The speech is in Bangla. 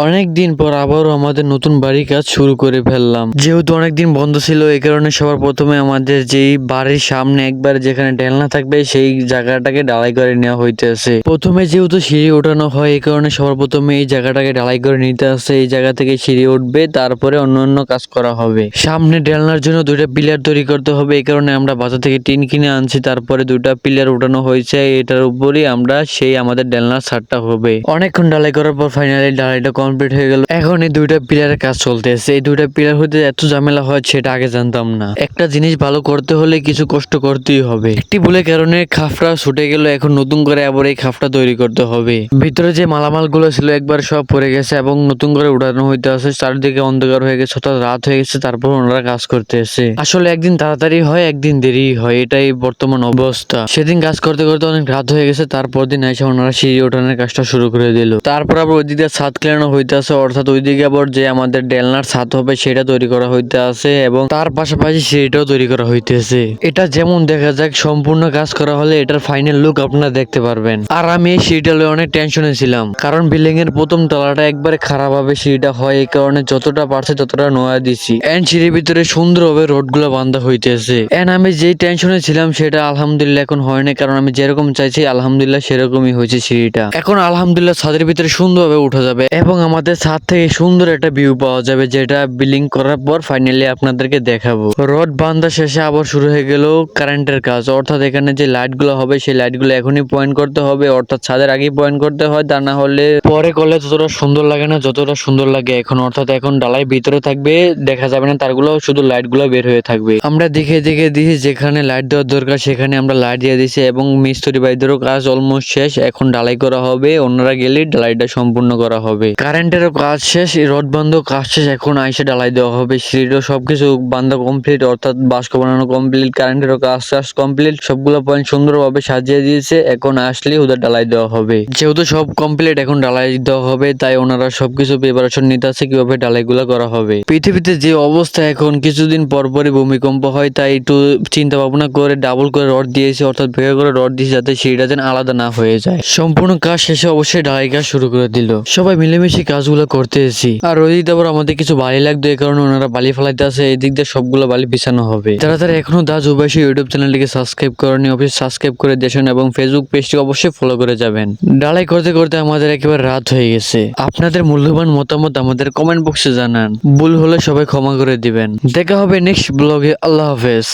অনেকদিন পর আবারও আমাদের নতুন বাড়ির কাজ শুরু করে ফেললাম। যেহেতু অনেকদিন বন্ধ ছিল, এই কারণে সবার প্রথমে আমাদের যেই বাড়ির সামনে একবার যেখানে ডেলনা থাকবে সেই জায়গাটাকে ঢালাই করে নেওয়া হইতেছে। প্রথমে যেহেতু সিঁড়ি ওঠানো হয়, এই কারণে সবার প্রথমে এই জায়গাটাকে ঢালাই করে নিতে আসছে। এই জায়গা থেকে সিঁড়ি উঠবে, তারপরে অন্য কাজ করা হবে। সামনে ডেলনার জন্য দুইটা পিলার তৈরি করতে হবে, এই কারণে আমরা বাজার থেকে টিন কিনে আনছি। তারপরে দুইটা পিলার উঠানো হয়েছে, এটার উপরই আমরা সেই আমাদের ডেলনার ছাদটা হবে। অনেকক্ষণ ঢালাই করার পর ফাইনালি ঢালাইটা কমপ্লিট হয়ে গেল। এখন এই দুইটা পিলারের কাজ চলতেছে। এই দুইটা পিলার হইতে এত ঝামেলা হয় সেটা আগে জানতাম না। একটা জিনিস ভালো করতে হলে কিছু কষ্ট করতেই হবে। একটি ভুলের কারণে খাফটা ছুটে গেল, এখন নতুন করে আবার এই খাফটা তৈরি করতে হবে। ভিতরে যে মালামাল গুলো ছিল একবার সব পড়ে গেছে এবং নতুন করে উঠানো হইতে আছে। চারিদিকে অন্ধকার হয়ে গেছে, অর্থাৎ রাত হয়ে গেছে, তারপর ওনারা কাজ করতে এসে। আসলে একদিন তাড়াতাড়ি হয়, একদিন দেরি হয়, এটাই বর্তমান অবস্থা। সেদিন কাজ করতে করতে অনেক রাত হয়ে গেছে, তারপর দিন এসে ওনারা সিঁড়ি ওঠানোর কাজটা শুরু করে দিল। তারপর আবার ওইদিকে ছাদ ক্লানো হইতে আছে, অর্থাৎ ওইদিকে আবার যে আমাদের ডেলনার ছাদ হবে সেটা তৈরি করা হইতে আছে এবং তার পাশাপাশি সিঁড়িটাও তৈরি করা হইতেছে। এটা যেমন দেখা যাক, সম্পূর্ণ কাজ করা হলে এটার ফাইনাল লুক আপনারা দেখতে পারবেন। আর আমি এই সিঁড়িটা লয়ে অনেক টেনশনে ছিলাম, কারণ বিল্ডিং এর প্রথম তলাটা একবারে খারাপ ভাবে সিঁড়িটা হয়, এই কারণে যতটা পারছে ততটা নোয়া দিছি। এন্ড সিঁড়ির ভিতরে সুন্দরভাবে রড গুলো বান্ধা হইতেছে। এন্ড আমি যেই টেনশনে ছিলাম সেটা আলহামদুলিল্লাহ এখন হয় না, কারণ আমি যেরকম চাইছি আলহামদুলিল্লাহ সেরকমই হয়েছে সিঁড়িটা। এখন আলহামদুলিল্লাহ ছাদের ভিতরে সুন্দরভাবে উঠা যাবে এবং আমাদের ছাদ থেকে সুন্দর একটা ভিউ পাওয়া যাবে, যেটা বিল্ডিং করার পর ফাইনালি আপনাদেরকে দেখাবো। রড বান্ধা শেষে আবার শুরু হয়ে গেল কারেন্টের কাজ, অর্থাৎ এখানে যে লাইট গুলো হবে সেই লাইট গুলো এখনই পয়েন্ট করতে হবে, অর্থাৎ ছাদের আগেই পয়েন্ট করতে হয়, তা না হলে পরে করলে ততটা সুন্দর লাগে না যতটা সুন্দর লাগে এখন। অর্থাৎ এখন ডালাই ভিতরে থাকবে, দেখা যাবে না তারগুলো, শুধু লাইট গুলো বের হয়ে থাকবে। আমরা দেখে দেখে দিয়েছি যেখানে লাইট দেওয়ার দরকার সেখানে আমরা লাইট দিয়ে দিছি এবং মিস্ত্রি ভাইদেরও কাজ অলমোস্ট শেষ। এখন ডালাই করা হবে, ওনারা গেলে ডালাইটা সম্পূর্ণ করা হবে। কারেন্টেরও কাজ শেষ, রড বান্ধব কাজ শেষ, এখন আইসে ডালাই দেওয়া হবে। সিঁড়িরও সবকিছু বান্ধা কমপ্লিট, অর্থাৎ বাস্ক বানানো কমপ্লিট, কারেন্টেরও কাজ কমপ্লিট, সবগুলো পয়েন্ট সুন্দরভাবে সাজিয়ে দিয়েছে। এখন আসলে ওদের ডালাই দেওয়া হবে। যেহেতু সব কমপ্লিট, এখন ডালাই দেওয়া হবে, তাই ওনারা সবকিছু প্রিপারেশন নিতে আছে কিভাবে ডালাইগুলো করা হবে। পৃথিবীতে যে অবস্থা এখন, কিছুদিন পরপরই ভূমিকম্প হয়, তাই একটু চিন্তা ভাবনা করে ডাবল করে রড দিয়েছে, অর্থাৎ ভেঙে করে রড দিয়েছে যাতে সিঁড়িটা যেন আলাদা না হয়ে যায়। সম্পূর্ণ কাজ শেষে অবশ্যই ডালাই কাজ শুরু করে দিল। সবাই মিলেমিশে কাজগুলো করতে এসেছি। আর ওই দিক দিয়ে আবার আমাদের কিছু বালি লাগতো, এই কারণে ওনারা বালি ফেলাইতে আছে। এই দিক দিয়ে সবগুলো বালি বিছানো হবে। যারা তারা এখনো দা জুবাইশি ইউটিউব চ্যানেলটিকে সাবস্ক্রাইব করেনি, অবশ্যই সাবস্ক্রাইব করে দিয়েছেন এবং ফেসবুক পেজটি অবশ্যই ফলো করে যাবেন। ডালাই করতে করতে আমাদের একেবারে রাত হয়ে গেছে। আপনাদের মূল্যবান মতামত আমাদের কমেন্ট বক্সে জানান, ভুল হলে সবাই ক্ষমা করে দিবেন। দেখা হবে নেক্সট ব্লগে। আল্লাহ হাফেজ।